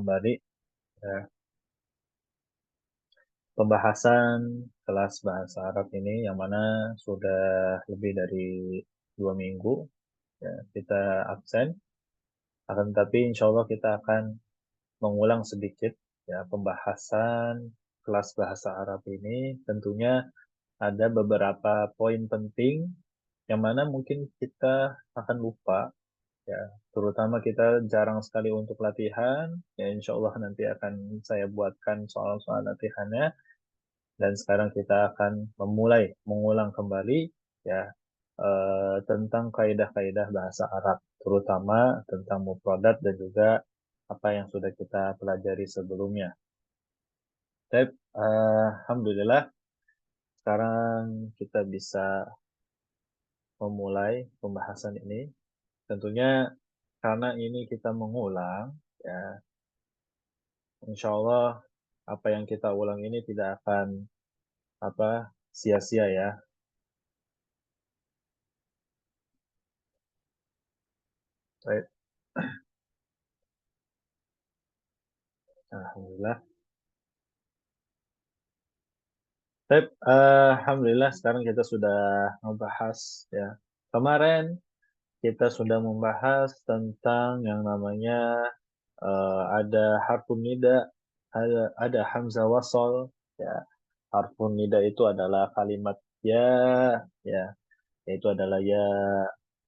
kembali ya, pembahasan kelas bahasa Arab ini yang mana sudah lebih dari 2 minggu ya, kita absen. Akan tetapi insya Allah kita akan mengulang sedikit ya pembahasan kelas bahasa Arab ini. Tentunya ada beberapa poin penting yang mana mungkin kita akan lupa ya, terutama kita jarang sekali untuk latihan. Ya, insya Allah nanti akan saya buatkan soal-soal latihannya. Dan sekarang kita akan memulai mengulang kembali ya tentang kaidah-kaidah bahasa Arab, terutama tentang mufradat dan juga apa yang sudah kita pelajari sebelumnya. Baik, Alhamdulillah sekarang kita bisa memulai pembahasan ini. Tentunya karena ini kita mengulang, ya insya Allah apa yang kita ulang ini tidak akan apa sia-sia ya. Baik, Alhamdulillah. Baik, Alhamdulillah sekarang kita sudah membahas ya. Kemarin kita sudah membahas tentang yang namanya ada harfun nida, ada hamzah wasol ya. Harfun nida itu adalah kalimat ya, ya, yaitu adalah ya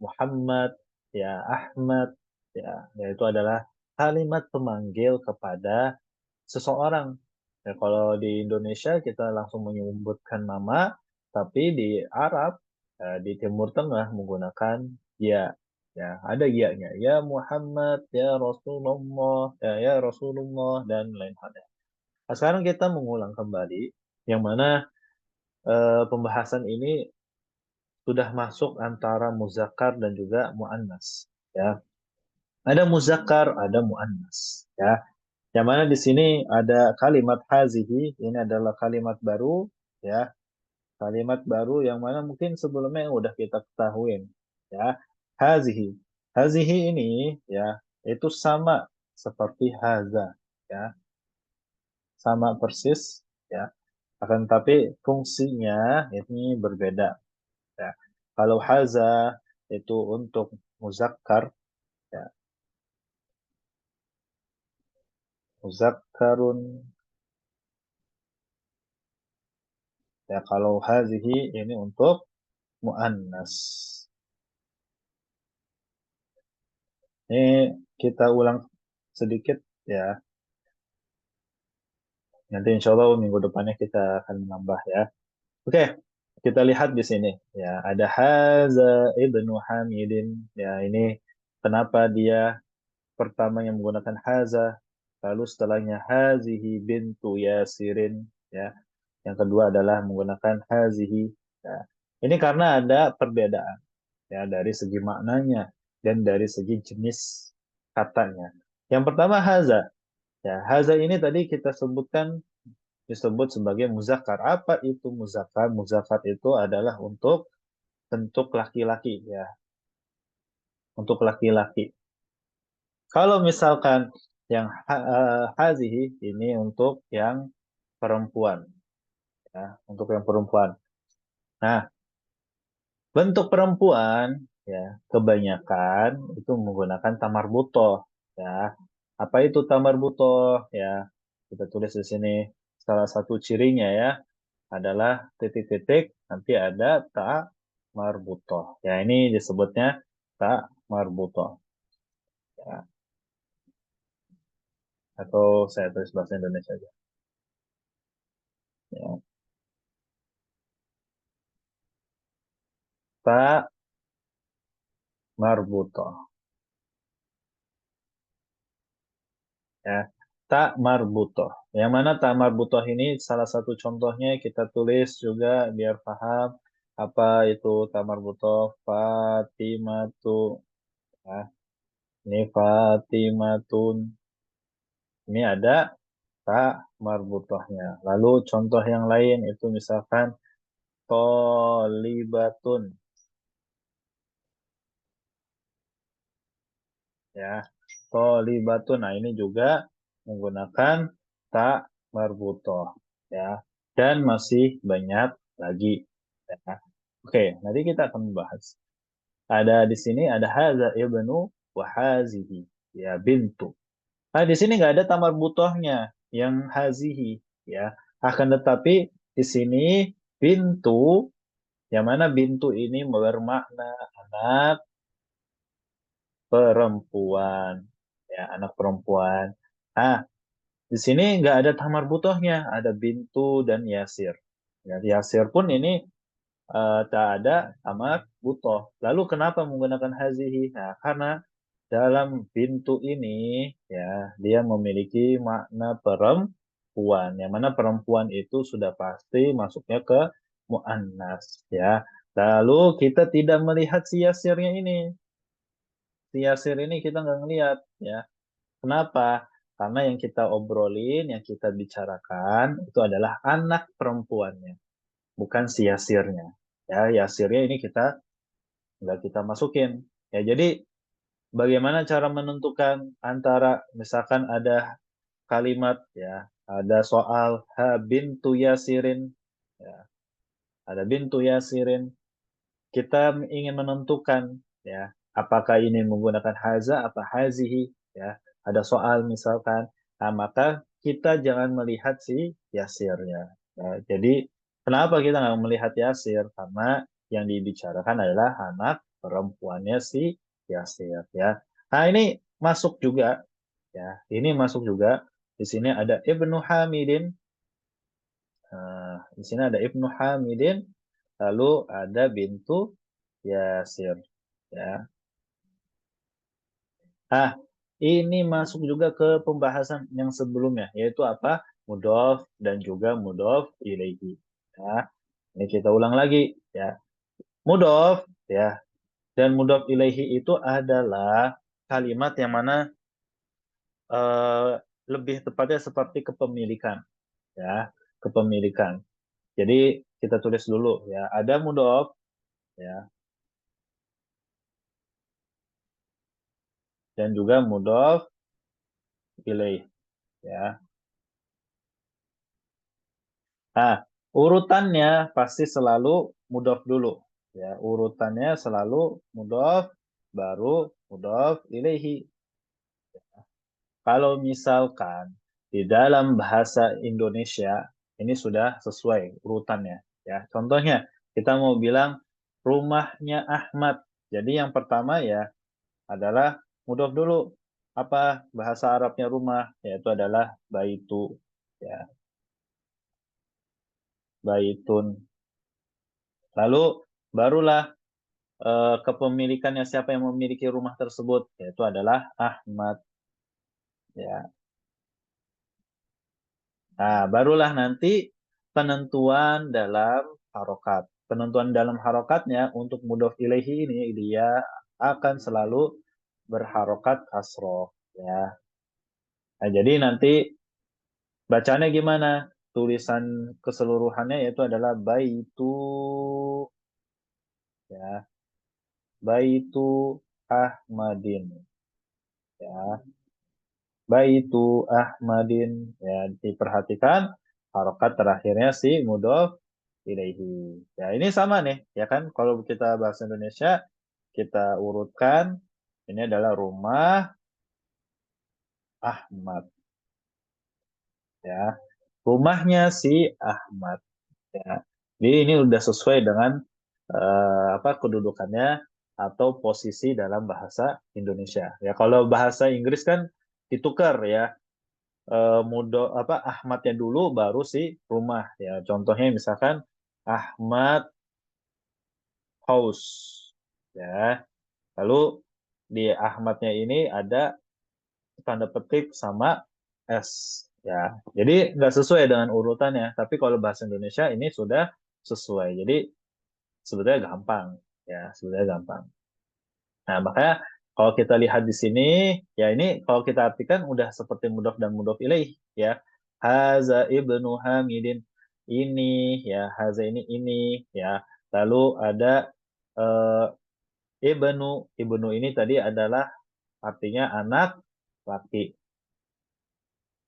Muhammad, ya Ahmad, ya, yaitu adalah kalimat pemanggil kepada seseorang. Ya, kalau di Indonesia kita langsung menyebutkan nama, tapi di Arab, di Timur Tengah menggunakan ya. Ya, ada ya-nya. Ya Muhammad, ya Rasulullah, ya Rasulullah, dan lain halnya. Nah, sekarang kita mengulang kembali, yang mana pembahasan ini sudah masuk antara muzakkar dan juga muannas. Ya, ada muzakkar, ada muannas. Ya, yang mana di sini ada kalimat hazihi, ini adalah kalimat baru, ya, kalimat baru yang mana mungkin sebelumnya yang udah kita ketahuin, ya, hazihi. Hazihi ini, ya, itu sama seperti haza, ya, sama persis, ya. Akan tapi fungsinya ini berbeda, ya. Kalau haza itu untuk muzakkar, ya, muzakkarun, ya. Kalau hazihi ini untuk muannas. Ini kita ulang sedikit ya. Nanti insya Allah minggu depannya kita akan menambah ya. Oke, kita lihat di sini ya. Ada Haza ibnu Hamidin. Ya, ini kenapa dia pertama yang menggunakan Haza, lalu setelahnya Hazihi bintu Yasirin. Ya, yang kedua adalah menggunakan Hazihi. Ya. Ini karena ada perbedaan ya dari segi maknanya dan dari segi jenis katanya. Yang pertama Haza. Ya, haza ini tadi kita sebutkan disebut sebagai muzakkar. Apa itu muzakkar? Muzakkar itu adalah untuk bentuk laki-laki ya, untuk laki-laki. Kalau misalkan yang hazihi ini untuk yang perempuan ya, untuk yang perempuan. Nah, bentuk perempuan ya kebanyakan itu menggunakan tamar butoh ya. Apa itu tamar butoh ya? Kita tulis di sini salah satu cirinya ya adalah titik-titik nanti ada ta marbutoh. Ya ini disebutnya ta marbutoh. Ya. Atau saya tulis bahasa Indonesia aja. Ya. Ta marbutoh. Ya. Ta marbutoh. Yang mana ta marbutoh ini salah satu contohnya kita tulis juga biar paham apa itu ta marbutoh. Fatimatu. Ya. Ini Fatimatun. Ini ada tak marbutohnya. Lalu contoh yang lain itu misalkan tolibatun ya. Tolibatun. Nah, ini juga menggunakan tak marbutoh, ya. Dan masih banyak lagi. Ya. Oke, nanti kita akan membahas. Ada di sini ada haza ibnu wa hazihi, ya bintu. Nah, di sini nggak ada tamar butohnya yang hazihi, ya. Akan tetapi di sini bintu, yang mana bintu ini bermakna anak perempuan, ya, anak perempuan. Ah, di sini nggak ada tamar butohnya, ada bintu dan yasir. Ya, yasir pun ini tak ada tamar butoh. Lalu kenapa menggunakan hazihi? Nah, karena dalam pintu ini, ya, dia memiliki makna perempuan, yang mana perempuan itu sudah pasti masuknya ke muannas, ya. Lalu kita tidak melihat si Yasirnya ini. Si Yasir ini kita nggak ngelihat, ya. Kenapa? Karena yang kita obrolin, yang kita bicarakan itu adalah anak perempuannya, bukan si Yasirnya. Ya, Yasirnya ini kita nggak kita masukin. Ya, jadi bagaimana cara menentukan antara misalkan ada kalimat, ya, ada soal ha bintu Yasirin, ya, ada bintu Yasirin, kita ingin menentukan, ya, apakah ini menggunakan haza apa hazihi, ya, ada soal misalkan. Nah, maka kita jangan melihat si Yasirnya, ya. Jadi kenapa kita nggak melihat Yasir? Karena yang dibicarakan adalah anak perempuannya si Yasir, ya. Nah, ini masuk juga, ya, ini masuk juga. Di sini ada Ibnu Hamidin. Di sini ada Ibnu Hamidin, lalu ada bintu Yasir. Ya. Ah, ini masuk juga ke pembahasan yang sebelumnya, yaitu apa? Mudhof dan juga mudhof ilaihi. Ya. Ini kita ulang lagi, ya. Mudhof, ya, dan mudhof ilaihi itu adalah kalimat yang mana eh, lebih tepatnya seperti kepemilikan, ya, kepemilikan. Jadi kita tulis dulu, ya. Ada mudhof, ya, dan juga mudhof ilaih, ya. Nah, urutannya pasti selalu mudhof dulu. Ya, urutannya selalu mudhof, baru mudhof ilaihi. Kalau misalkan di dalam bahasa Indonesia ini sudah sesuai urutannya. Ya, contohnya kita mau bilang rumahnya Ahmad. Jadi yang pertama ya adalah mudhof dulu. Apa bahasa Arabnya rumah? Yaitu adalah baitu. Ya, baitun. Lalu barulah kepemilikannya siapa yang memiliki rumah tersebut, yaitu adalah Ahmad, ya. Nah, barulah nanti penentuan dalam harokat. Penentuan dalam harokatnya untuk mudhof ilaihi ini dia akan selalu berharokat kasroh, ya. Nah, jadi nanti bacanya gimana? Tulisan keseluruhannya yaitu adalah baitu, ya, baitu Ahmadin, ya. Baitu Ahmadin, ya, diperhatikan harokat terakhirnya si mudhof ilaihi. Ya, ini sama nih, ya kan? Kalau kita bahasa Indonesia, kita urutkan ini adalah rumah Ahmad, ya. Rumahnya si Ahmad, ya. Jadi ini udah sesuai dengan apa kedudukannya atau posisi dalam bahasa Indonesia. Ya, kalau bahasa Inggris kan ditukar, ya, apa Ahmadnya dulu baru si rumah, ya, contohnya misalkan Ahmad House, ya, lalu di Ahmadnya ini ada tanda petik sama S, ya, jadi nggak sesuai dengan urutannya, tapi kalau bahasa Indonesia ini sudah sesuai, jadi sebetulnya gampang, ya, sebetulnya gampang. Nah, makanya kalau kita lihat di sini, ya, ini kalau kita artikan udah seperti mudhof dan mudhof ilaih, ya. Haza ibnu Hamidin, ini, ya, haza ini, ya. Lalu ada eh, ibnu, ibnu ini tadi adalah artinya anak laki,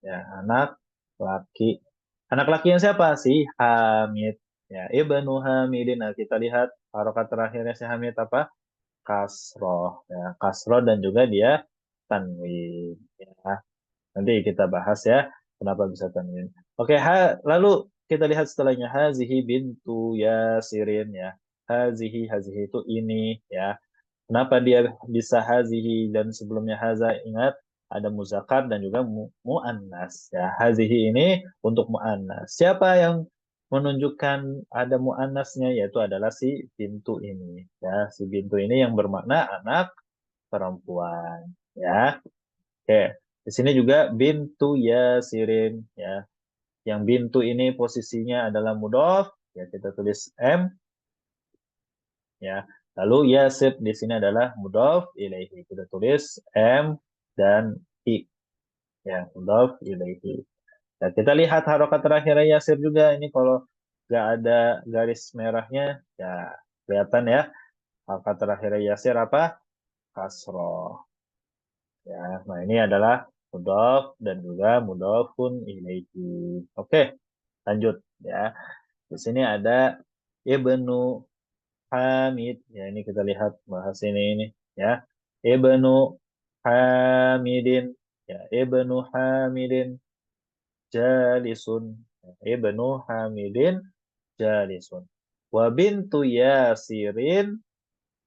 ya, anak laki. Anak lakinya siapa? Si Hamid. Ya, Ibnu Hamidin. Nah, kita lihat harokat terakhirnya si Hamid apa? Kasroh. Ya, kasroh dan juga dia tanwin. Ya, nanti kita bahas ya kenapa bisa tanwin. Oke, lalu kita lihat setelahnya hazihi bintu Yasirin ya. Hazihi itu ini ya. Kenapa dia bisa hazihi dan sebelumnya haza? Ingat ada muzakkar dan juga muannas ya. Hazihi ini untuk muannas. Siapa yang menunjukkan ada muannasnya yaitu adalah si bintu ini ya. Si bintu ini yang bermakna anak perempuan ya. Oke. Di sini juga bintu Yasirin ya. Yang bintu ini posisinya adalah mudhof ya kita tulis M ya. Lalu Yasir di sini adalah mudhof ilaihi. Kita tulis M dan I ya, mudhof ilaihi. Nah, kita lihat harokat terakhir Yasir juga ini kalau nggak ada garis merahnya ya kelihatan ya. Harokat terakhir Yasir apa? Kasroh. Ya, nah ini adalah mudhof dan juga mudhofun ilaihi. Oke, lanjut ya. Di sini ada Ibnu Hamid. Ya, ini kita lihat bahas ini ya. Ibnu Hamidin. Ya, Ibnu Hamidin jalisun. Ya, Ibnu Hamidin jalisun. Wa bintu Yasirin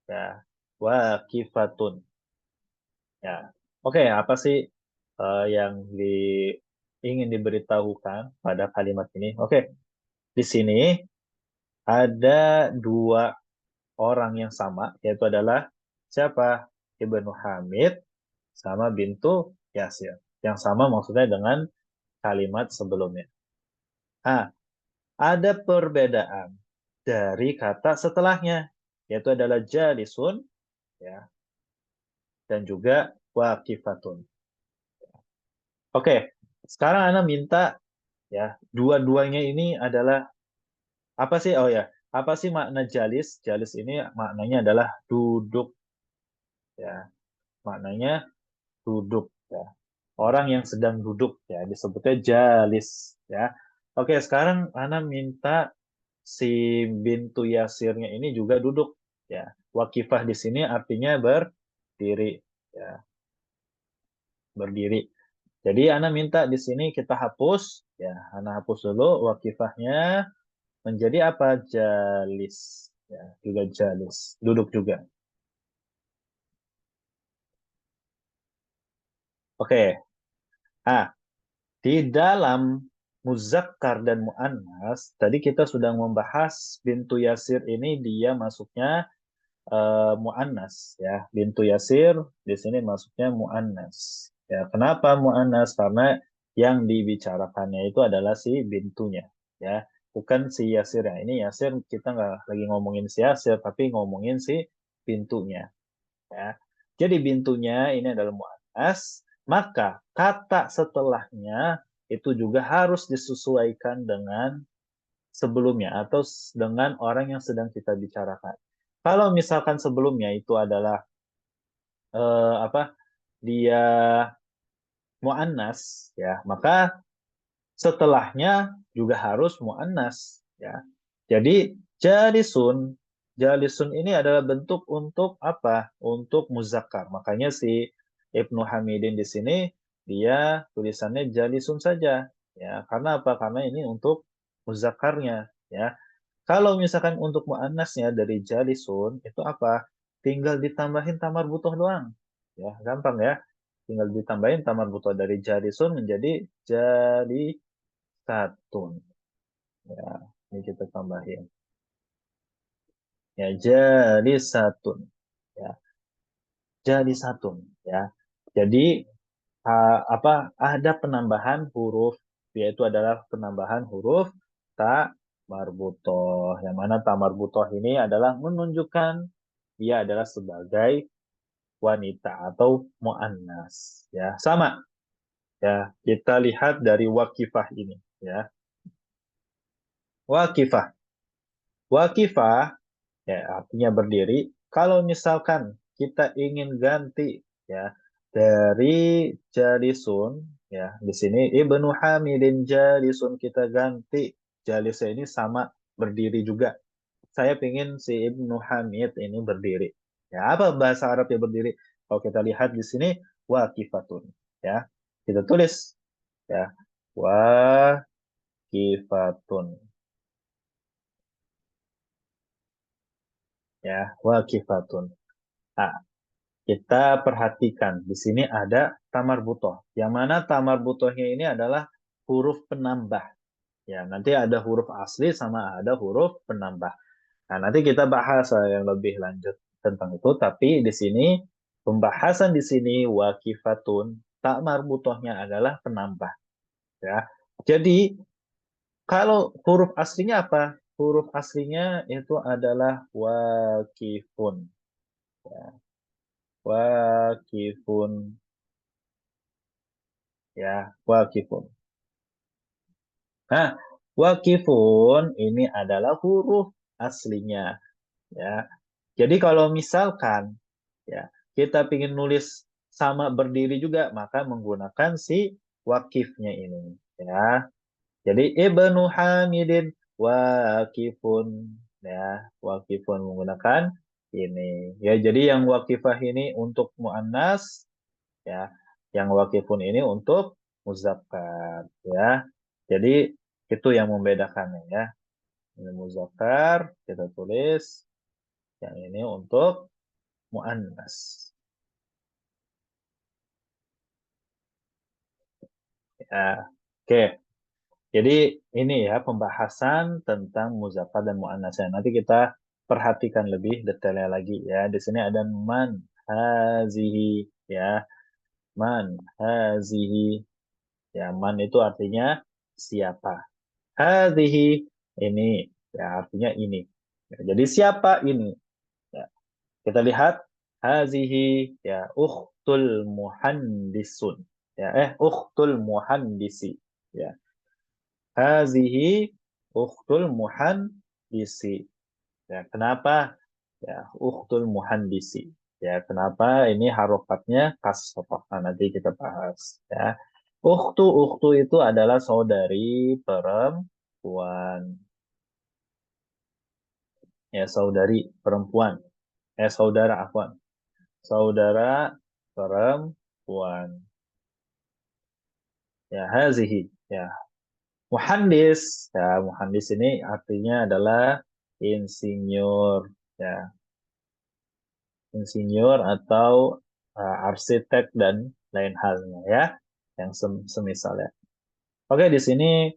ya waqifatun. Ya. Oke, apa sih yang ingin diberitahukan pada kalimat ini? Oke, di sini ada dua orang yang sama, yaitu adalah siapa? Ibnu Hamid sama bintu Yasir. Yang sama maksudnya dengan kalimat sebelumnya. Ah, ada perbedaan dari kata setelahnya, yaitu adalah jalisun ya, dan juga waqifatun. Oke, sekarang Ana minta ya, dua-duanya ini adalah apa sih? Oh ya, apa sih makna jalis? Jalis ini maknanya adalah duduk ya. Maknanya duduk ya. Orang yang sedang duduk ya disebutnya jalis ya. Oke, sekarang Ana minta si bintu Yasirnya ini juga duduk ya. Wakifah di sini artinya berdiri ya, berdiri. Jadi Ana minta di sini kita hapus ya. Ana hapus dulu wakifahnya menjadi apa? Jalis ya, juga jalis, duduk juga. Oke. Ah, di dalam muzakkar dan muannas, tadi kita sudah membahas bintu Yasir ini dia masuknya muannas ya. Bintu Yasir di sini masuknya muannas. Ya, kenapa muannas? Karena yang dibicarakannya itu adalah si bintunya ya, bukan si Yasir ya. Ini Yasir kita nggak lagi ngomongin si Yasir, tapi ngomongin si bintunya ya. Jadi bintunya ini adalah muannas, maka kata setelahnya itu juga harus disesuaikan dengan sebelumnya atau dengan orang yang sedang kita bicarakan. Kalau misalkan sebelumnya itu adalah apa? Dia muannas ya, maka setelahnya juga harus muannas ya. Jadi jalisun, jalisun ini adalah bentuk untuk apa? Untuk muzakkar. Makanya si Ibnu Hamidin di sini dia tulisannya jalisun saja ya. Karena apa? Karena ini untuk muzakkarnya ya. Kalau misalkan untuk muannasnya dari jalisun itu apa? Tinggal ditambahin tamar butuh doang. Ya, gampang ya. Tinggal ditambahin tamar butuh dari jalisun menjadi jali satun. Ya, ini kita tambahin. Ya, jadi satun. Ya, jadi satun. Ya, jadi apa? Ada penambahan huruf, yaitu adalah penambahan huruf ta marbutoh. Yang mana ta marbutoh ini adalah menunjukkan dia adalah sebagai wanita atau muannas. Ya, sama. Ya, kita lihat dari wakifah ini. Ya, wakifah. Wakifah ya artinya berdiri. Kalau misalkan kita ingin ganti ya dari jalisun Ya, di sini Ibnu Hamidin jalisun, kita ganti jalisnya ini sama berdiri juga. Saya pingin si Ibnu Hamid ini berdiri. Ya, apa bahasa Arab ya berdiri? Kalau kita lihat di sini waqifatun. Ya, kita tulis ya waqifatun. Ya, waqifatun. Nah, kita perhatikan di sini ada tamar butoh. Yang mana tamar butohnya ini adalah huruf penambah. Ya, nanti ada huruf asli sama ada huruf penambah. Nah, nanti kita bahas yang lebih lanjut tentang itu. Tapi di sini pembahasan di sini wakifatun, tak marbutohnya adalah penambah. Ya, jadi kalau huruf aslinya apa? Huruf aslinya itu adalah wakifun. Wakifun, ya, wakifun. Nah, wakifun ini adalah huruf aslinya. Ya, jadi kalau misalkan ya kita ingin nulis sama berdiri juga, maka menggunakan si wakifnya ini. Ya, jadi Ibnu Hamidin wakifun, ya wakifun menggunakan ini. Ya, jadi yang wakifah ini untuk muannas, ya, yang wakifun ini untuk muzakkar, ya. Jadi itu yang membedakannya, ya. Ini muzakkar kita tulis, yang ini untuk muannas. Ya, oke. Jadi ini ya pembahasan tentang muzakkar dan muannasnya. Nanti kita perhatikan lebih detailnya lagi ya. Di sini ada man hazihi, ya. Man hazihi. Ya, man itu artinya siapa. Hazihi ini ya artinya ini. Ya, jadi siapa ini? Ya, kita lihat hazihi ya ukhtul muhandisun. Ya, ukhtul muhandisi. Ya. Hazihi ukhtul muhandisi. Ya, kenapa? Ya, ukhtul muhandisi. Ya, kenapa ini harokatnya kasroh? Nah, nanti kita bahas. Ya, ukhtu itu adalah saudari perempuan. Ya, saudari perempuan. Saudara afwan. Saudara perempuan. Ya, hazihi. Ya, muhandis. Ya, muhandis ini artinya adalah insinyur. Ya, insinyur atau arsitek dan lain halnya ya, yang semisal ya. Oke, di sini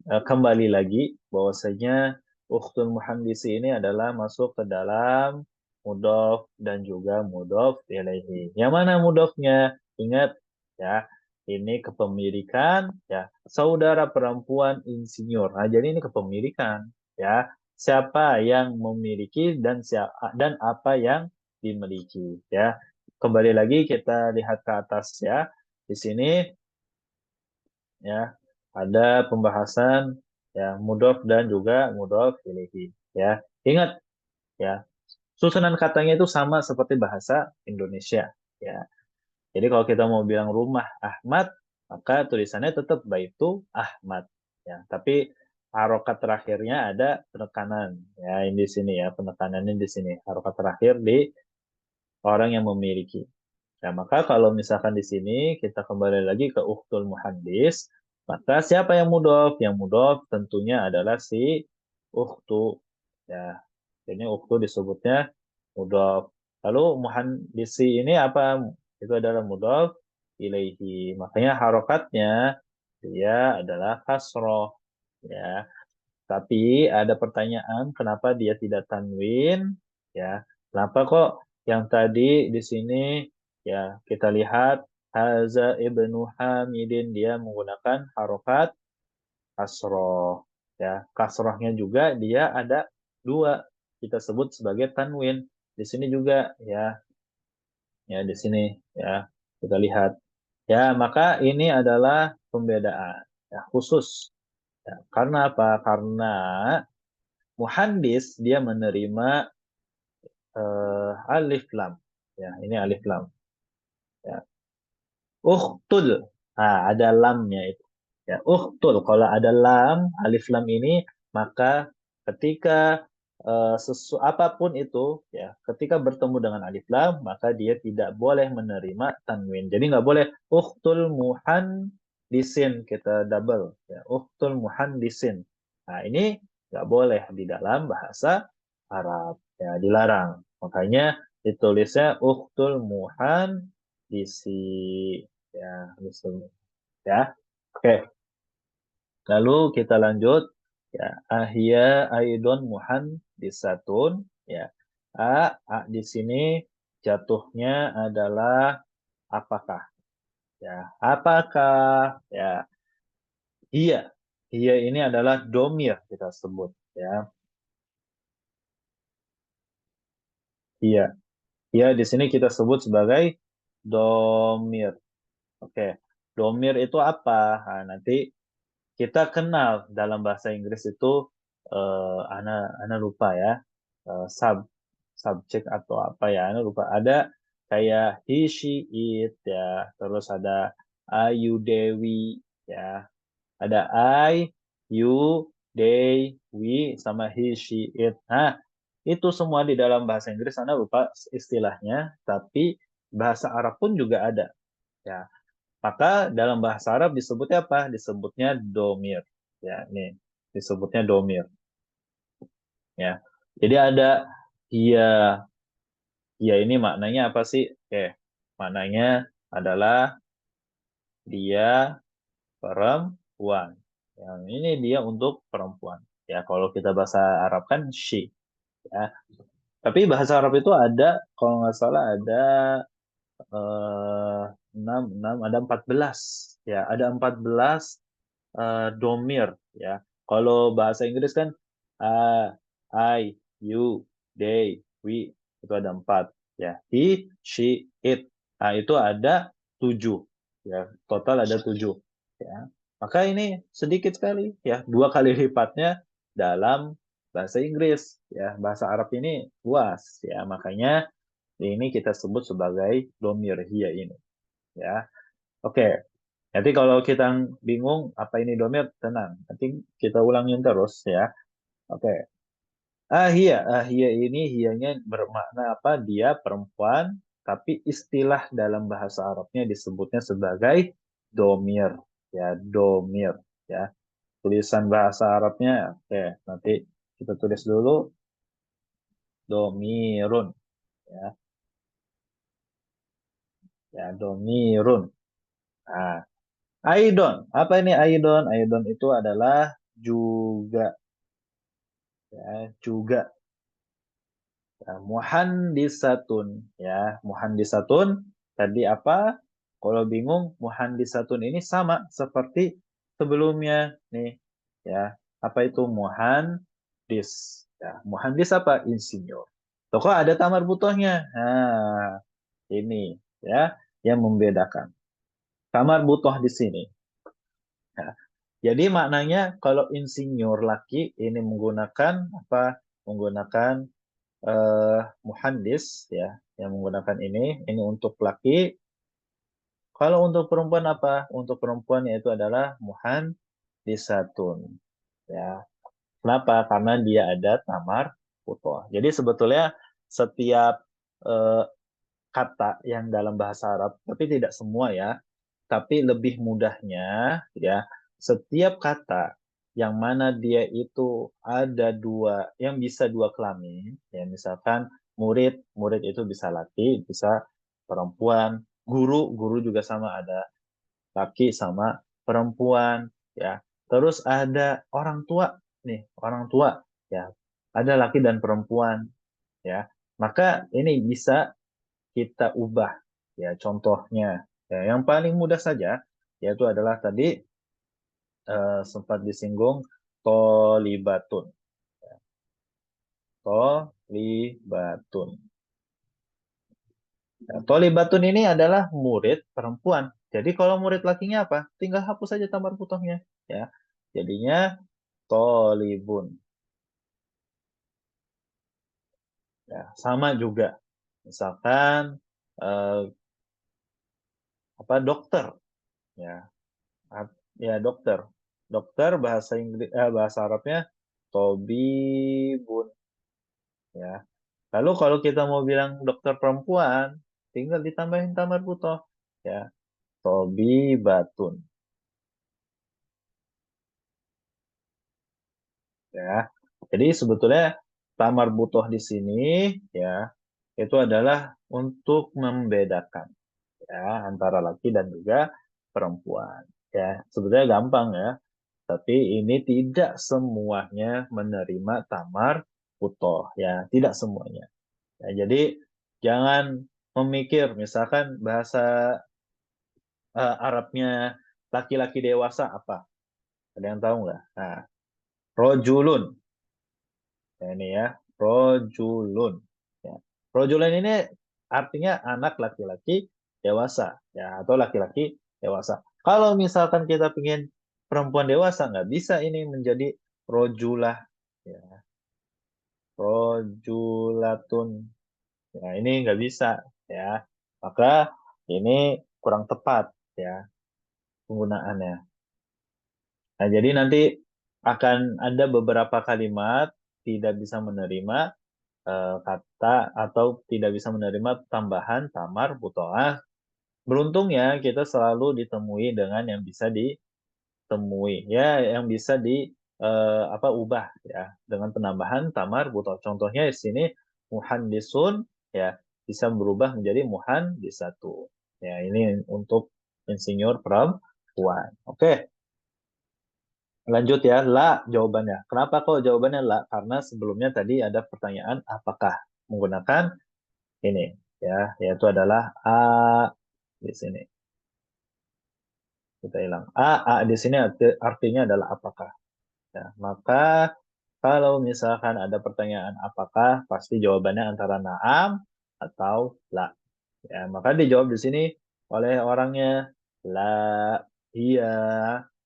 kembali lagi bahwasanya uktul muhandisi ini adalah masuk ke dalam mudhof dan juga mudhof ilaihi. Yang mana mudhofnya? Ingat ya, ini kepemilikan ya, saudara perempuan insinyur. Nah, jadi ini kepemilikan ya. Siapa yang memiliki dan siapa dan apa yang dimiliki ya. Kembali lagi kita lihat ke atas ya. Di sini ya ada pembahasan ya mudhof dan juga mudhof ilaihi ya. Ingat ya, susunan katanya itu sama seperti bahasa Indonesia ya. Jadi kalau kita mau bilang rumah Ahmad, maka tulisannya tetap Baitu Ahmad ya. Tapi harokat terakhirnya ada penekanan ya, ini di sini ya, penekanannya di sini. Harokat terakhir di orang yang memiliki. Nah, maka kalau misalkan di sini kita kembali lagi ke uktul muhandis, maka siapa yang mudhof? Yang mudhof tentunya adalah si uktu. Ya, ini uktu disebutnya mudhof. Lalu muhandisi ini apa? Itu adalah mudhof ilaihi. Makanya harokatnya dia adalah kasroh. Ya, tapi ada pertanyaan, kenapa dia tidak tanwin? Ya, kenapa kok yang tadi di sini ya kita lihat Haza ibnu Hamidin dia menggunakan harokat kasroh. Ya, kasrohnya juga dia ada dua, kita sebut sebagai tanwin. Di sini juga ya di sini ya kita lihat. Ya, maka ini adalah pembedaan ya, khusus. Ya, karena apa? Karena muhandis dia menerima alif lam. Ya, ini alif lam. Ya. Ukhtul. Ada lamnya itu. Ya, ukhtul. Kalau ada lam, alif lam ini, maka ketika apapun itu, ya, ketika bertemu dengan alif lam, maka dia tidak boleh menerima tanwin. Jadi nggak boleh ukhtul muhandisin kita double. Ya, ukhtul muhandisin. Nah, ini nggak boleh di dalam bahasa Arab. Ya, dilarang. Makanya ditulisnya ukhtul muhandisi. Ya, gitu. Ya. Oke, lalu kita lanjut. Ya, ahya aidon muhandisatun. Ya. Di sini jatuhnya adalah apakah? Ya, apakah? Ya, iya. Iya ini adalah domir kita sebut. Ya, iya. Iya di sini kita sebut sebagai domir. Oke, domir itu apa? Nah, nanti kita kenal dalam bahasa Inggris itu ana lupa ya, subjek atau apa ya, ana lupa. Ada kayak he, she, it ya, terus ada ayu, dewi ya, ada I, you, they, we sama he, she, it. Nah, itu semua di dalam bahasa Inggris ana lupa istilahnya, tapi bahasa Arab pun juga ada ya. Maka dalam bahasa Arab disebutnya apa? Disebutnya domir. Ya, nih disebutnya domir. Ya, jadi ada dia. Dia ini maknanya apa sih? Oke, maknanya adalah dia perempuan. Yang ini dia untuk perempuan. Ya, kalau kita bahasa Arab kan she. Ya, tapi bahasa Arab itu ada, kalau nggak salah ada eh, 6, ada 14. Ya, ada 14 domir ya. Kalau bahasa Inggris kan uh, I, you, they, we itu ada 4 ya. He, she, it. Nah, itu ada 7 ya. Total ada 7 ya. Maka ini sedikit sekali ya, 2 kali lipatnya dalam bahasa Inggris ya. Bahasa Arab ini luas ya. Makanya ini kita sebut sebagai domir hia ini ya. Oke, nanti kalau kita bingung apa ini domir, tenang. Nanti kita ulangin terus ya. Oke. Ahia ini hianya bermakna apa? Dia perempuan, tapi istilah dalam bahasa Arabnya disebutnya sebagai domir. Ya, domir. Ya, tulisan bahasa Arabnya. Oke, nanti kita tulis dulu domirun. Ya, ya domirun. Nah, aidon. Apa ini aidon? Aidon itu adalah juga. Ya, juga. Ya, muhandisatun ya, muhandisatun tadi apa? Kalau bingung, muhandisatun ini sama seperti sebelumnya nih ya. Apa itu muhandis? Ya, muhandis apa? Insinyur. Tuh kok ada tamar butohnya. Nah, ini ya yang membedakan. Tamar butoh di sini. Ya. Jadi maknanya kalau insinyur laki ini menggunakan apa? Menggunakan muhandis ya yang menggunakan ini untuk laki. Kalau untuk perempuan apa? Untuk perempuan yaitu adalah muhandisatun ya. Kenapa? Karena dia ada tamar putoh. Jadi sebetulnya setiap eh, kata yang dalam bahasa Arab, tapi tidak semua ya, tapi lebih mudahnya ya, setiap kata yang mana dia itu ada dua, yang bisa dua kelamin, ya misalkan murid, murid itu bisa laki, bisa perempuan, guru, guru juga sama ada laki sama perempuan, ya. Terus ada orang tua nih, orang tua, ya, ada laki dan perempuan, ya. Maka ini bisa kita ubah, ya. Contohnya, ya, yang paling mudah saja, yaitu adalah tadi sempat disinggung tolibatun. Tolibatun. Ya, tolibatun ini adalah murid perempuan. Jadi kalau murid lakinya apa? Tinggal hapus saja tambar putohnya. Ya, jadinya tolibun. Ya, sama juga. Misalkan apa dokter. ya. Ya, dokter. Dokter bahasa Inggris, bahasa Arabnya tobibun, ya. Lalu kalau kita mau bilang dokter perempuan, tinggal ditambahin tamar butoh, ya. Tobibatun, ya. Jadi sebetulnya tamar butoh di sini, ya, itu adalah untuk membedakan, ya, antara laki dan juga perempuan. Ya, sebetulnya gampang ya. Tapi ini tidak semuanya menerima tamar putoh, ya, tidak semuanya. Ya, jadi jangan memikir, misalkan bahasa Arabnya laki-laki dewasa apa? Ada yang tahu nggak? Nah, rojulun, ya, ini ya, rojulun. Ya. Rojulun ini artinya anak laki-laki dewasa, ya, atau laki-laki dewasa. Kalau misalkan kita ingin perempuan dewasa, nggak bisa ini menjadi rojulah, ya, rojulatun. Ya, ini nggak bisa, ya. Maka ini kurang tepat, ya, penggunaannya. Nah, jadi nanti akan ada beberapa kalimat tidak bisa menerima kata atau tidak bisa menerima tambahan tamar butoah. Beruntungnya kita selalu ditemui dengan yang bisa ditemui, ya, yang bisa di apa ubah, ya, dengan penambahan tamar butoh. Contohnya di sini muhandisun, ya, bisa berubah menjadi muhandisatu. Ya, ini untuk insinyur perempuan. Oke, lanjut ya. La jawabannya. Kenapa kok jawabannya la? Karena sebelumnya tadi ada pertanyaan apakah menggunakan ini, ya, yaitu adalah a di sini. Kita hilang a di sini artinya adalah apakah. Ya, maka kalau misalkan ada pertanyaan apakah, pasti jawabannya antara naam atau la. Ya, maka dijawab di sini oleh orangnya la, iya.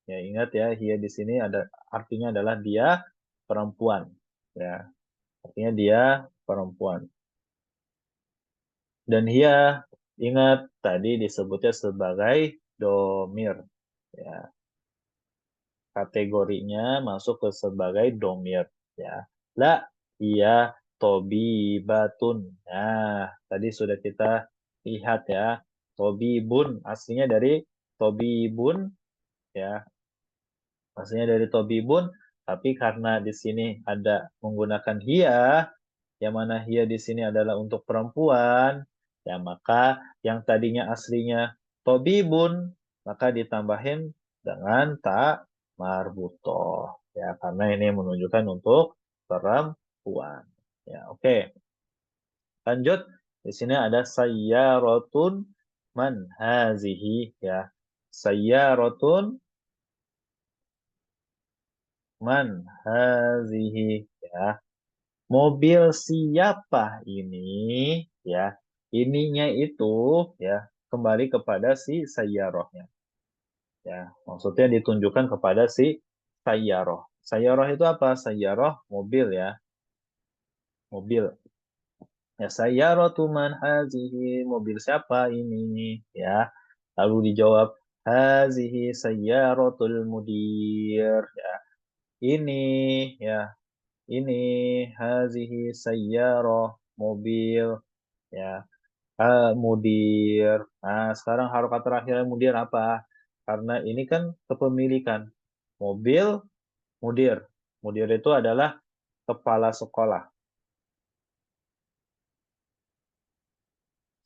Ya, ingat ya, dia di sini ada artinya adalah dia perempuan. Ya, artinya dia perempuan. Dan dia ingat tadi disebutnya sebagai domir. Ya, kategorinya masuk ke sebagai domir. Ya, la, iya, tobibatun. Nah, tadi sudah kita lihat ya, tobibun aslinya dari tobibun, ya, aslinya dari tobibun, tapi karena di sini ada menggunakan hia, yang mana hia di sini adalah untuk perempuan, ya, maka yang tadinya aslinya tobibun, maka ditambahin dengan tak marbutoh, ya, karena ini menunjukkan untuk perempuan. Ya, oke. Lanjut, di sini ada sayyarotun man hazihi, ya. Sayyarotun man hazihi, ya. Mobil siapa ini, ya. Ininya itu, ya, kembali kepada si sayyarohnya, ya. Maksudnya ditunjukkan kepada si sayyaroh. Sayyaroh itu apa? Sayyaroh mobil, ya, mobil. Ya, sayyaratu man hazihi, mobil siapa ini, ya. Lalu dijawab hazihi sayyaratul mudir, ya. Ini, ya, ini hazihi sayyarah mobil, ya. Mudir. Nah, sekarang harokat terakhir mudir apa? Karena ini kan kepemilikan. Mobil, mudir. Mudir itu adalah kepala sekolah.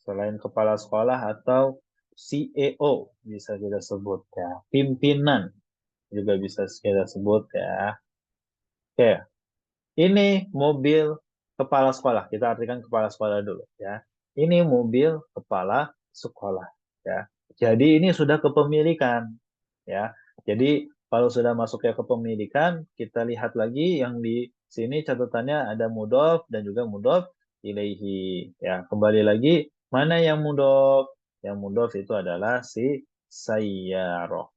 Selain kepala sekolah atau CEO bisa kita sebut, ya. Pimpinan juga bisa kita sebut, ya. Oke, ini mobil kepala sekolah. Kita artikan kepala sekolah dulu, ya. Ini mobil kepala sekolah, ya. Jadi ini sudah kepemilikan, ya. Jadi kalau sudah masuk ke kepemilikan, kita lihat lagi yang di sini catatannya ada mudhof dan juga mudhof ilaihi. Ya, kembali lagi mana yang mudhof? Yang mudhof itu adalah si sayyarah.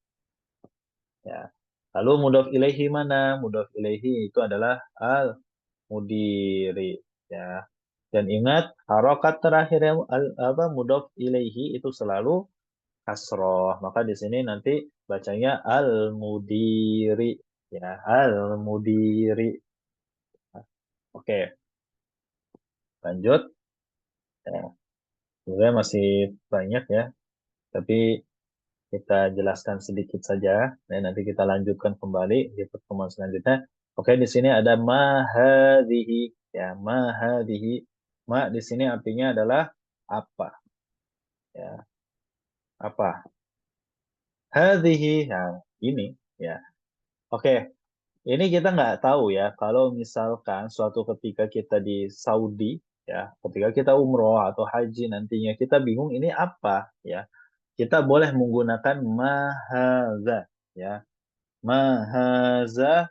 Ya. Lalu mudhof ilaihi mana? Mudhof ilaihi itu adalah al mudiri, ya. Dan ingat harokat terakhir yang apa mudhof ilaihi itu selalu kasroh. Maka di sini nanti bacanya al-mudiri. Ya, al-mudiri. Oke, lanjut. Ya, sebenarnya masih banyak ya, tapi kita jelaskan sedikit saja. Dan nanti kita lanjutkan kembali di pertemuan selanjutnya. Oke, di sini ada mahadihi. Ya, mahadihi. Ma di sini artinya adalah apa? Ya, apa? Hadhihi. Nah, ini. Ya, oke. Ini kita nggak tahu ya, kalau misalkan suatu ketika kita di Saudi, ya, ketika kita umroh atau haji nantinya kita bingung ini apa, ya, kita boleh menggunakan mahaza, ya, mahaza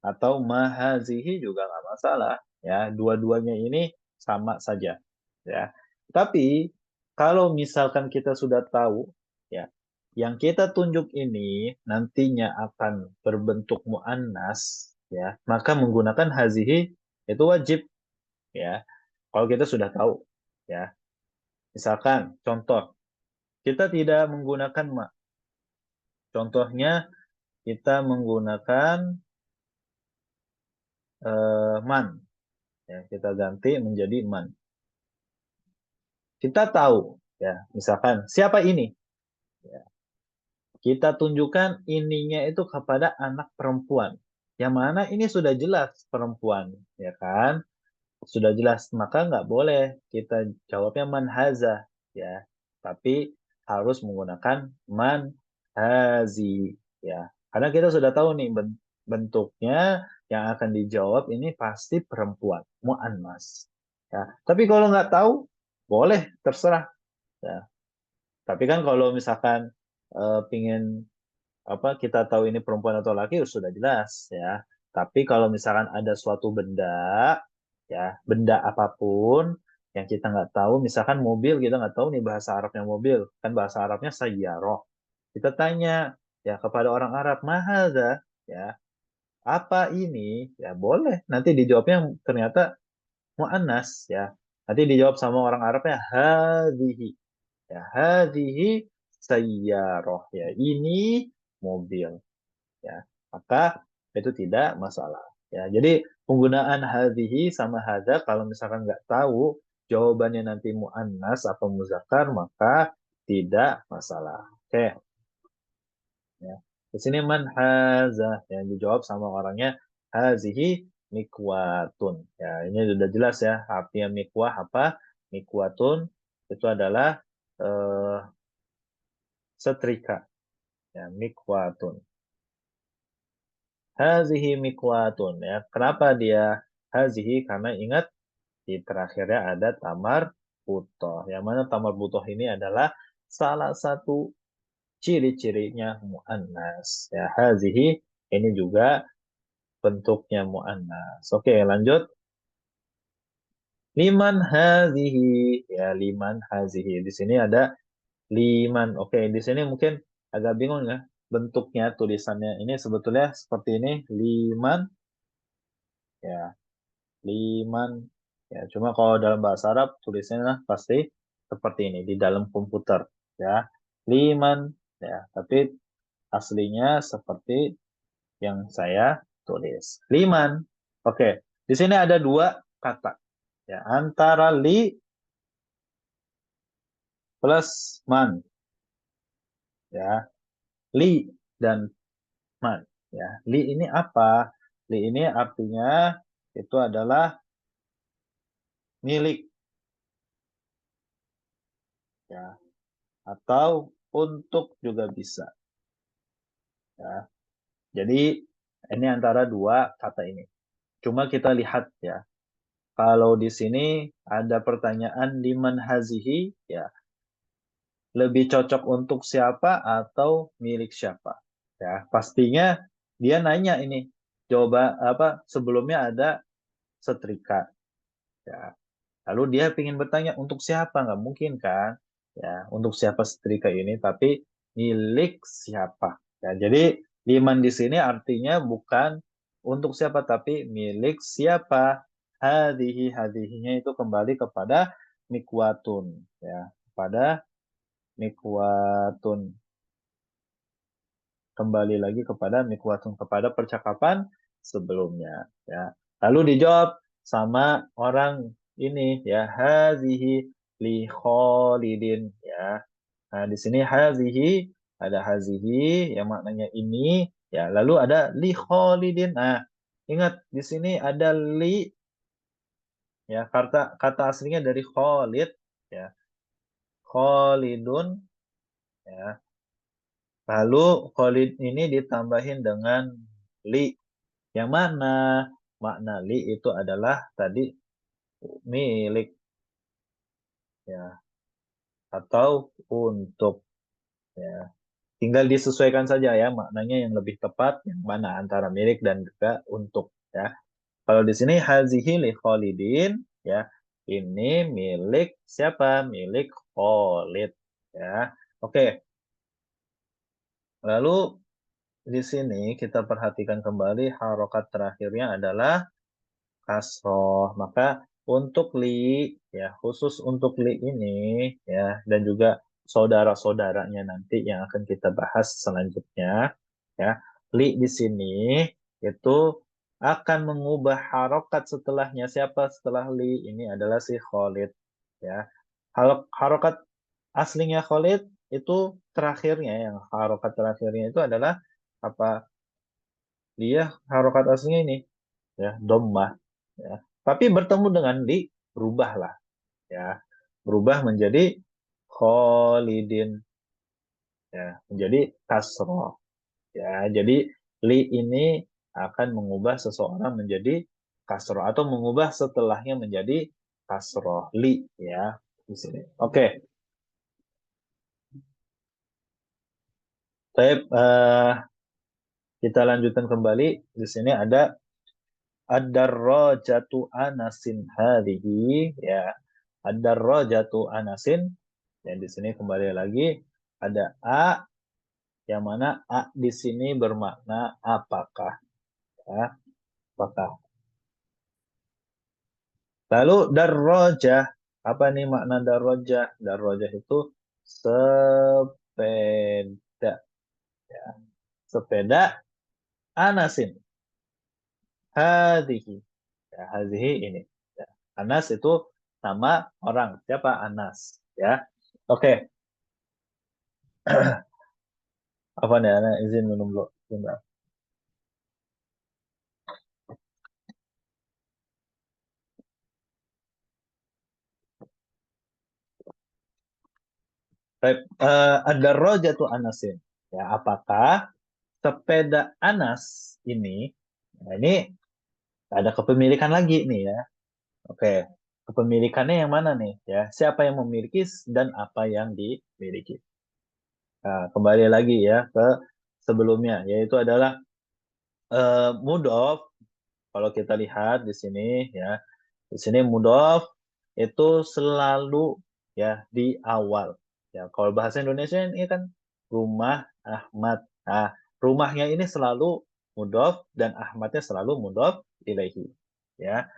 atau mahazihi juga nggak masalah, ya, dua-duanya ini sama saja, ya. Tapi kalau misalkan kita sudah tahu, ya, yang kita tunjuk ini nantinya akan berbentuk muannas, ya, maka menggunakan hazihi itu wajib, ya. Kalau kita sudah tahu, ya. Misalkan contoh, kita tidak menggunakan ma. Contohnya kita menggunakan man, ya, kita ganti menjadi man. Kita tahu, ya, misalkan siapa ini? Ya, kita tunjukkan ininya itu kepada anak perempuan. Yang mana ini sudah jelas perempuan, ya kan? Sudah jelas, maka nggak boleh kita jawabnya man haza, ya. Tapi harus menggunakan man hazi, ya. Karena kita sudah tahu nih bentuknya yang akan dijawab ini pasti perempuan, muannas. Ya. Tapi kalau nggak tahu, boleh terserah. Ya. Tapi kan kalau misalkan pingin apa kita tahu ini perempuan atau laki sudah jelas ya. Tapi kalau misalkan ada suatu benda, ya benda apapun yang kita nggak tahu, misalkan mobil kita nggak tahu nih bahasa Arabnya mobil, kan bahasa Arabnya sayyaroh. Kita tanya ya kepada orang Arab, mahadza, ya apa ini? Ya boleh. Nanti dijawabnya ternyata muannas ya. Nanti dijawab sama orang Arabnya hadhihi. Ya, hadhihi sayyaroh. Ya, ini mobil. Ya, maka itu tidak masalah. Ya, jadi penggunaan hadhihi sama hadza kalau misalkan nggak tahu jawabannya nanti muannas atau muzakkar maka tidak masalah. Oke, ya. Di sini man haza yang dijawab sama orangnya hazihi mikwatun. Ya, ini sudah jelas ya artinya mikwah apa? Mikwatun itu adalah eh, setrika. Ya, mikwatun. Hazihi mikwatun ya. Kenapa dia hazihi? Karena ingat di terakhirnya ada tamar butoh. Yang mana tamar butoh ini adalah salah satu ciri-cirinya muannas. Ya, hazihi ini juga bentuknya muannas. Oke, lanjut. Liman hazihi. Ya, liman hazihi. Di sini ada liman. Oke, di sini mungkin agak bingung ya bentuknya tulisannya. Ini sebetulnya seperti ini, liman ya, liman ya. Cuma kalau dalam bahasa Arab tulisannya pasti seperti ini di dalam komputer ya. Liman ya, tapi aslinya seperti yang saya tulis. Liman. Oke, di sini ada dua kata ya, antara li plus man ya. Li dan man ya. Li ini apa? Li ini artinya itu adalah milik ya, atau untuk juga bisa ya. Jadi ini antara dua kata ini. Cuma kita lihat ya. Kalau di sini ada pertanyaan liman hazihi ya, lebih cocok untuk siapa atau milik siapa? Ya, pastinya dia nanya ini. Coba apa sebelumnya ada setrika ya. Lalu dia ingin bertanya untuk siapa? Nggak mungkin kan? Ya, untuk siapa setrika ini? Tapi milik siapa? Ya, jadi liman di sini artinya bukan untuk siapa, tapi milik siapa? Hadihi, hadihinya itu kembali kepada mikwatun. Ya, kepada mikwatun. Kembali lagi kepada mikwatun, kepada percakapan sebelumnya. Ya. Lalu dijawab sama orang ini ya, hazihi li Khalidin ya. Nah, di sini hazihi, ada hazihi yang maknanya ini ya, lalu ada li Khalidin. Nah, ingat di sini ada li ya, kata kata aslinya dari Khalid ya. Khalidun ya. Lalu Khalid ini ditambahin dengan li. Yang mana makna li itu adalah tadi milik ya, atau untuk ya. Tinggal disesuaikan saja ya maknanya yang lebih tepat yang mana antara milik dan juga untuk ya. Kalau di sini hazihi li Khalidin ya, ini milik siapa? Milik Khalid ya. Oke, lalu di sini kita perhatikan kembali harokat terakhirnya adalah kasroh. Maka untuk li, ya khusus untuk li ini, ya dan juga saudara-saudaranya nanti yang akan kita bahas selanjutnya, ya li di sini itu akan mengubah harokat setelahnya. Siapa setelah li? Ini adalah si Khalid. Ya, harokat aslinya Khalid itu terakhirnya, yang harokat terakhirnya itu adalah apa? Dia harokat aslinya ini ya dhammah ya. Tapi bertemu dengan di berubahlah ya. Berubah menjadi kholidin ya, menjadi kasroh ya. Jadi li ini akan mengubah seseorang menjadi kasroh atau mengubah setelahnya menjadi kasroh li ya di sini. Oke, baik, kita lanjutkan kembali. Di sini ada ad-darrajatu anasin hadhihi ya. Ad-darrajatu anasin. Dan di sini kembali lagi ada a, yang mana a di sini bermakna apakah ya, apakah. Lalu darrajah, apa nih makna darrajah? Darrajah itu sepeda ya. Sepeda anasin hadhihi ya, hadhihi ini ya. Anas itu nama orang, siapa? Anas ya. Oke, apa nih? Ana izin minum dulu. Bentar. Baik, ada rojatu Anasin. Ya, apakah sepeda Anas ini, nah ini ada kepemilikan lagi nih ya. Oke, kepemilikannya yang mana nih ya? Siapa yang memiliki dan apa yang dimiliki? Nah, kembali lagi ya ke sebelumnya, yaitu adalah mudhof. Kalau kita lihat di sini ya, di sini mudhof itu selalu ya di awal. Ya, kalau bahasa Indonesia ini kan rumah Ahmad. Nah, rumahnya ini selalu mudhof dan Ahmadnya selalu mudhof ilaihi. Ya.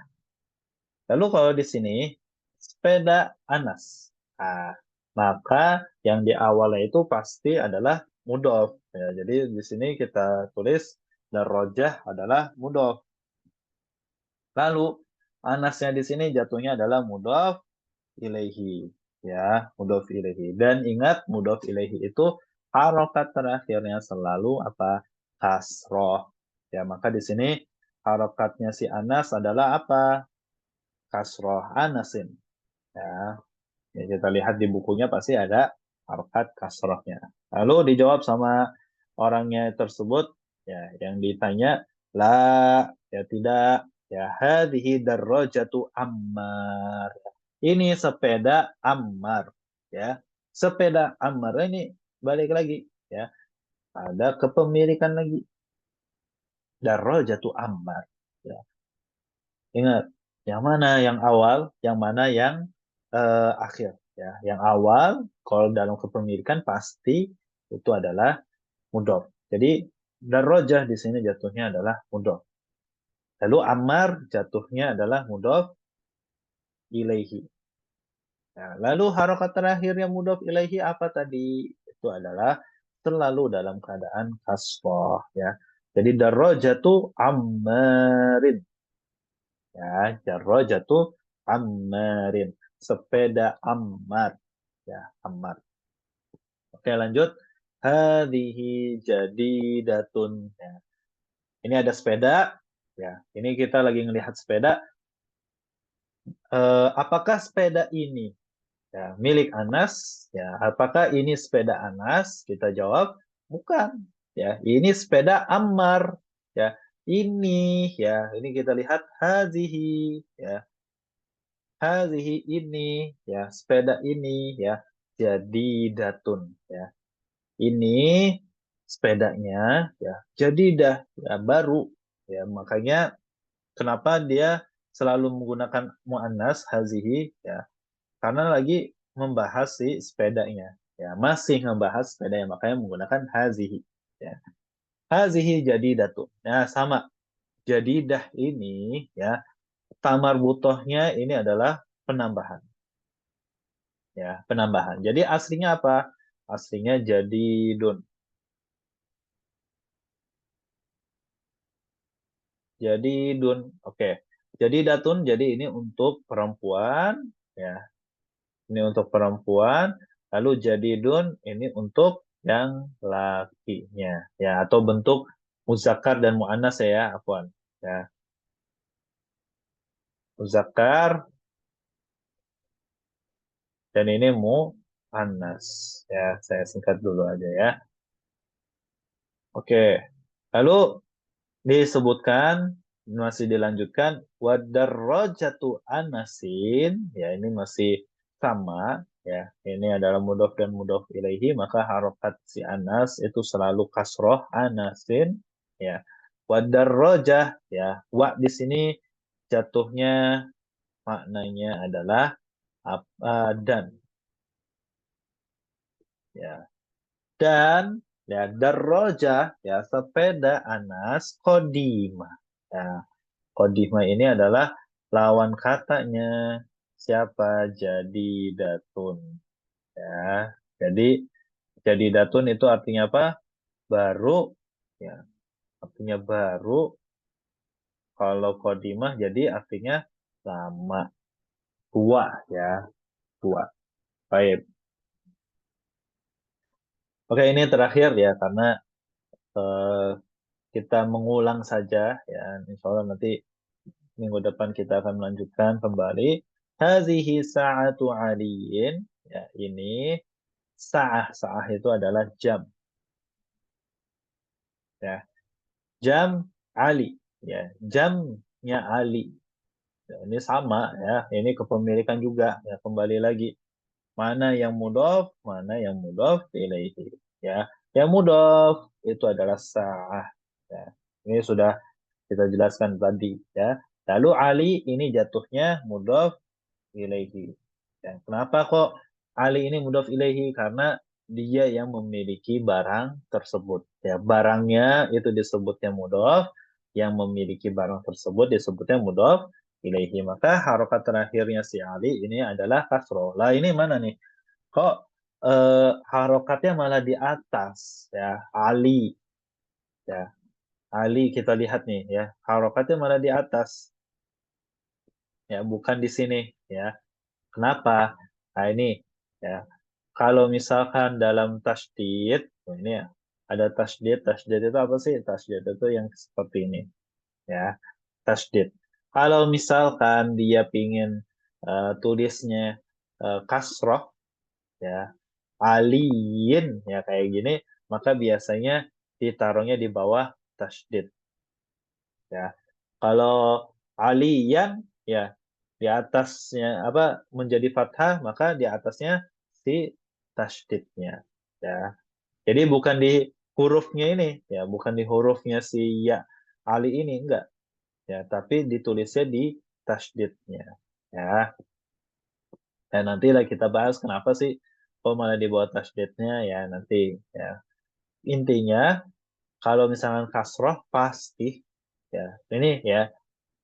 Lalu kalau di sini sepeda Anas. Nah, maka yang di awalnya itu pasti adalah mudhof. Ya, jadi di sini kita tulis darrojah adalah mudhof. Lalu Anasnya di sini jatuhnya adalah mudhof ilaihi ya, mudhof ilaihi. Dan ingat mudhof ilaihi itu harokat terakhirnya selalu apa? Kasroh. Ya, maka di sini harokatnya si Anas adalah apa? Kasroh Anasin. Ya, ya kita lihat di bukunya pasti ada harokat kasrohnya. Lalu dijawab sama orangnya tersebut ya, yang ditanya la ya tidak ya, hadhihi darrajatu Ammar. Ini sepeda Ammar ya. Sepeda Ammar ini balik lagi ya. Ada kepemilikan lagi darrajatu Ammar. Ya. Ingat, yang mana yang awal, yang mana yang akhir ya. Yang awal kalau dalam kepemilikan pasti itu adalah mudhof. Jadi darrajah di sini jatuhnya adalah mudhof. Lalu Ammar jatuhnya adalah mudhof ilaihi. Ya, lalu harokat terakhir yang mudhof ilaihi apa tadi? Itu adalah selalu dalam keadaan kasroh ya. Jadi darajatu ammarin ya, darajatu ammarin. Sepeda Ammar ya, Ammar. Oke, lanjut. Hadhihi jadidatun ya. Ini ada sepeda ya. Ini kita lagi ngelihat sepeda. Apakah sepeda ini ya, milik Anas, ya, apakah ini sepeda Anas? Kita jawab, bukan. Ya, ini sepeda Ammar. Ya, ini kita lihat hazihi, ya, hazihi ini, ya, sepeda ini, ya, jadi datun, ya. Ini sepedanya, ya, jadi dah, ya, baru, ya, makanya kenapa dia selalu menggunakan muannas hazihi, ya, karena lagi membahas si sepedanya. Ya, masih membahas sepedanya, makanya menggunakan hazihi. Ya. Hazihi jadidatun. Nah, sama. Jadidah ini, ya, tamar butohnya ini adalah penambahan. Ya, penambahan. Jadi aslinya apa? Aslinya jadidun. Jadidun. Oke. Jadi datun, jadi ini untuk perempuan. Ya, ini untuk perempuan, lalu jadidun ini untuk yang lakinya, ya, atau bentuk muzakkar dan muannas ya, afwan. Ya, muzakkar dan ini muannas. Ya, saya singkat dulu aja ya. Oke. Lalu disebutkan masih dilanjutkan wadarrajatu anasin, ya ini masih sama ya, ini adalah mudhof dan mudhof ilaihi, maka harokat si anas itu selalu kasroh anasin ya. Wadarrajah ya, wa di sini jatuhnya maknanya adalah apa dan ya, dan ya darroja ya sepeda anas kodimah ya. Kodimah ini adalah lawan katanya siapa? Jadi datun. Ya. Jadi datun itu artinya apa? Baru. Ya. Artinya baru. Kalau kodimah jadi artinya lama. Tua ya. Tua. Baik. Oke, ini terakhir ya karena eh, kita mengulang saja ya. Insya Allah nanti minggu depan kita akan melanjutkan kembali. Hazihi sa'atu aliyin. Ya, ini sa'ah. Sa'ah itu adalah jam. Ya, jam Ali. Ya, jamnya Ali. Ya, ini sama ya. Ini kepemilikan juga. Ya, kembali lagi. Mana yang mudhof, mana yang mudhof ilaihi. Ya, yang mudhof itu adalah sa'ah. Ya, ini sudah kita jelaskan tadi ya. Lalu Ali ini jatuhnya mudhof ilaihi. Ya, kenapa kok Ali ini mudhof ilaihi? Karena dia yang memiliki barang tersebut. Ya, barangnya itu disebutnya mudhof, yang memiliki barang tersebut disebutnya mudhof ilaihi. Maka harokat terakhirnya si Ali ini adalah kasroh. Lah ini mana nih? Kok harokatnya malah di atas ya? Ali ya. Ali kita lihat nih ya. Harokatnya malah di atas ya, bukan di sini ya. Kenapa? Nah ini ya, kalau misalkan dalam tasydid, nah ini ya, ada tasydid. Tasydid itu apa sih? Tasydid itu yang seperti ini ya, tasydid. Kalau misalkan dia pingin tulisnya kasroh ya, aliyin ya kayak gini, maka biasanya ditaruhnya di bawah tasydid ya. Kalau aliyan ya di atasnya apa menjadi fathah, maka di atasnya si tasydidnya ya. Jadi bukan di hurufnya ini ya, bukan di hurufnya si ya ali ini enggak ya, tapi ditulisnya di tasydidnya ya. Dan nanti lah kita bahas kenapa sih kok malah dibawa tasydidnya ya nanti ya. Intinya kalau misalnya kasroh pasti ya ini ya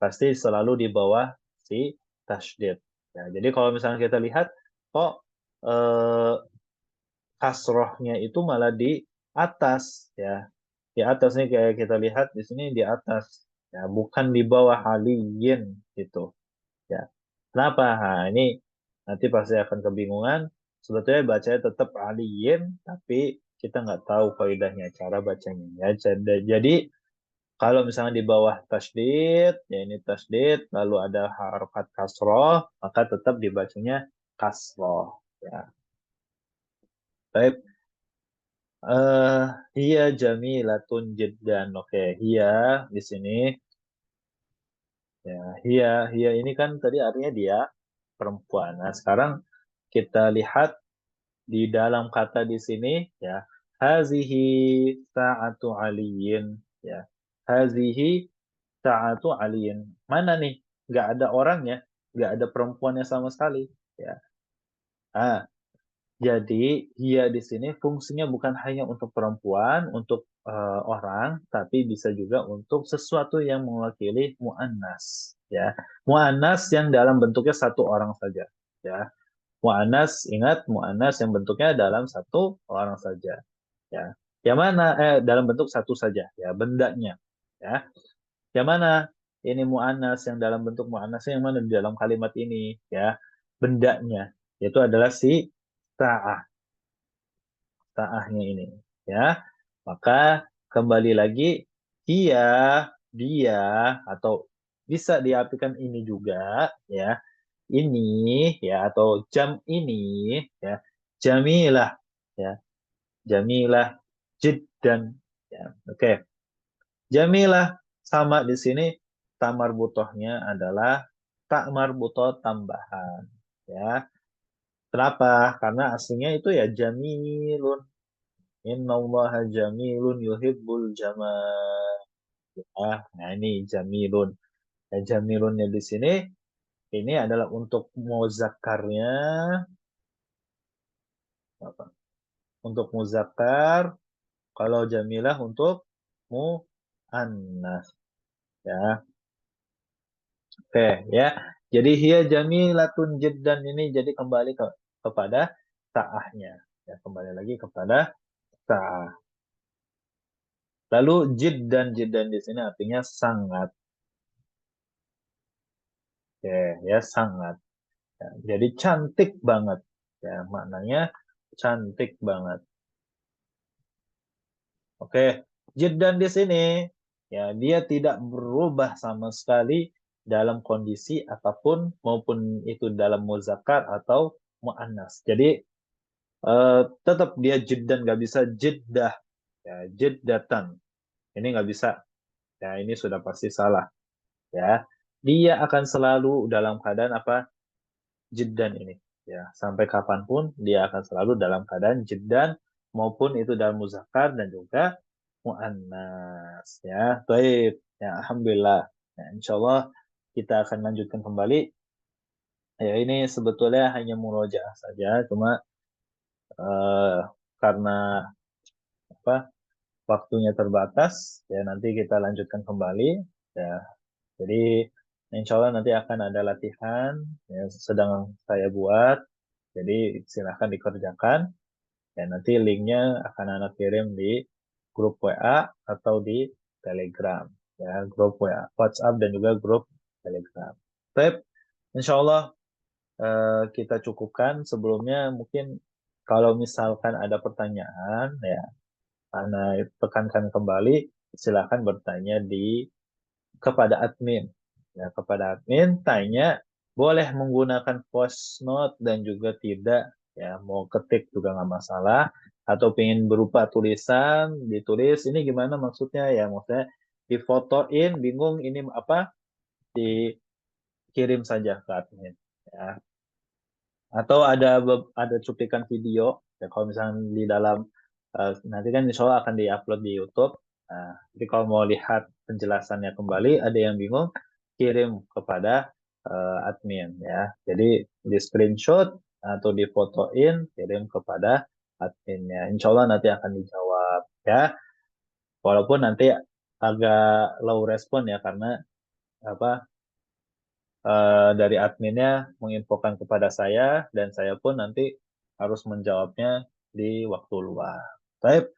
pasti selalu di bawah si tasydid. Ya, jadi kalau misalnya kita lihat kok eh, kasrohnya itu malah di atas ya. Di atas nih kayak kita lihat di sini di atas ya, bukan di bawah aliyin gitu ya. Kenapa? Nah, ini nanti pasti akan kebingungan. Sebetulnya bacanya tetap aliyin, tapi kita nggak tahu kaidahnya cara bacanya ya. Jadi kalau misalnya di bawah tasdid, ya ini tasdid, lalu ada harokat kasroh, maka tetap dibacanya kasroh ya. Baik, eh hiya jamilatun jiddan. Oke, hiya di sini ya, hiya ini kan tadi artinya dia perempuan. Nah, sekarang kita lihat di dalam kata di sini ya, hazihi sa'atu aliyin ya. Hazihi sa'atu aliyin. Mana nih? Nggak ada orangnya, nggak ada perempuannya sama sekali ya. Ah, jadi dia di sini fungsinya bukan hanya untuk perempuan, untuk orang, tapi bisa juga untuk sesuatu yang mewakili muannas. Ya, muannas yang dalam bentuknya satu orang saja. Ya, muannas ingat muannas yang bentuknya dalam satu orang saja. Ya, yang mana? Dalam bentuk satu saja. Ya, bendanya. Ya, yang mana? Ini muannas yang dalam bentuk muannas yang mana di dalam kalimat ini? Ya, bendanya. Yaitu adalah si sa'ah ta'ahnya ini ya. Maka kembali lagi dia atau bisa diartikan ini juga ya. Ini ya atau jam ini ya. Jamilah ya. Jamilah jiddan ya. Oke. Jamilah sama di sini tamar butohnya adalah tak marbutoh tambahan ya. Kenapa? Karena aslinya itu ya jamilun. Innallaha jamilun yuhibbul jamal. Nah ini jamilun. Nah, jamilunnya di sini ini adalah untuk muzakarnya apa? Untuk muzakkar, kalau jamilah untuk muannas ya. Oke ya. Jadi hiya jamilatun jiddan ini jadi kembali kepada ta'ahnya. Ya, kembali lagi kepada ta'ah. Lalu jiddan di sini artinya sangat. Oke, ya sangat. Ya, jadi cantik banget. Ya, maknanya cantik banget. Oke, Jeddan di sini ya dia tidak berubah sama sekali dalam kondisi apapun maupun itu dalam muzakkar atau muannas. Jadi tetap dia jeddan nggak bisa jeddah ya jeddatan. Ini nggak bisa. Ya ini sudah pasti salah ya. Dia akan selalu dalam keadaan apa? Jeddan ini ya sampai kapanpun dia akan selalu dalam keadaan jeddan maupun itu dalam muzakkar dan juga muannas ya. Baik ya alhamdulillah ya, insya Allah kita akan lanjutkan kembali ya ini sebetulnya hanya murojaah saja cuma eh, karena apa waktunya terbatas ya nanti kita lanjutkan kembali ya jadi insya Allah nanti akan ada latihan ya sedang saya buat. Jadi silahkan dikerjakan. Ya, nanti linknya akan anak kirim di grup WA atau di Telegram. Ya, grup WA, WhatsApp dan juga grup Telegram. Baik, insya Allah kita cukupkan. Sebelumnya mungkin kalau misalkan ada pertanyaan, ya, karena tekankan kembali, silahkan bertanya kepada admin. Ya, kepada admin, tanya boleh menggunakan voice note dan juga tidak. Ya, mau ketik juga nggak masalah. Atau pengen berupa tulisan, ditulis. Ini gimana maksudnya? Ya, maksudnya difotoin, bingung ini apa, dikirim saja ke admin. Ya. Atau ada cuplikan video. Ya, kalau misalnya di dalam nanti kan insya Allah akan diupload di YouTube. Nah, jadi kalau mau lihat penjelasannya kembali, ada yang bingung, kirim kepada admin ya. Jadi di screenshot atau difotoin, kirim kepada adminnya. Insya Allah nanti akan dijawab ya. Walaupun nanti agak low respon ya karena apa dari adminnya menginfokan kepada saya dan saya pun nanti harus menjawabnya di waktu luang. Baik,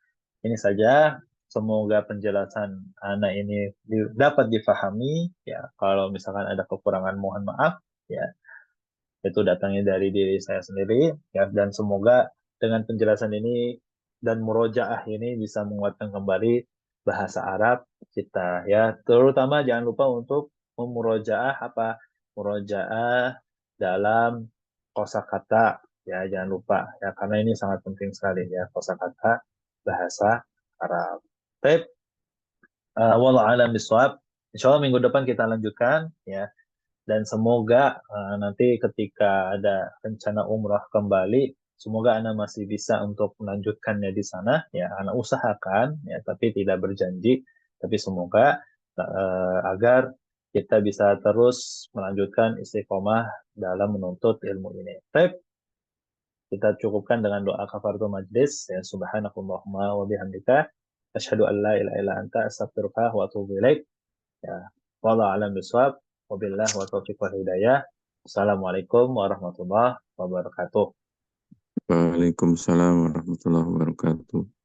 ini saja. Semoga penjelasan Ana ini dapat difahami. Ya, kalau misalkan ada kekurangan mohon maaf. Ya, itu datangnya dari diri saya sendiri. Ya, dan semoga dengan penjelasan ini dan murojaah ini bisa menguatkan kembali bahasa Arab kita. Ya, terutama jangan lupa untuk memurojaah apa? Murojaah dalam kosakata. Ya, jangan lupa ya karena ini sangat penting sekali ya kosakata bahasa Arab. Baik, wallahu alam biswab. Insya Allah minggu depan kita lanjutkan ya. Dan semoga nanti ketika ada rencana umrah kembali, semoga Anda masih bisa untuk melanjutkannya di sana. Ya, Anda usahakan, ya, tapi tidak berjanji. Tapi semoga agar kita bisa terus melanjutkan istiqomah dalam menuntut ilmu ini. Baik, kita cukupkan dengan doa kafaratul majlis. Ya, subhanakallahumma wa bihamdika. Asyhadu an la ilaha illa anta astaghfiruka wa atubu ilaik. Ya, wallahu a'lam bishawab. Wabillahi wa taufiq wal hidayah. Assalamualaikum warahmatullahi wabarakatuh. Waalaikumsalam warahmatullahi wabarakatuh.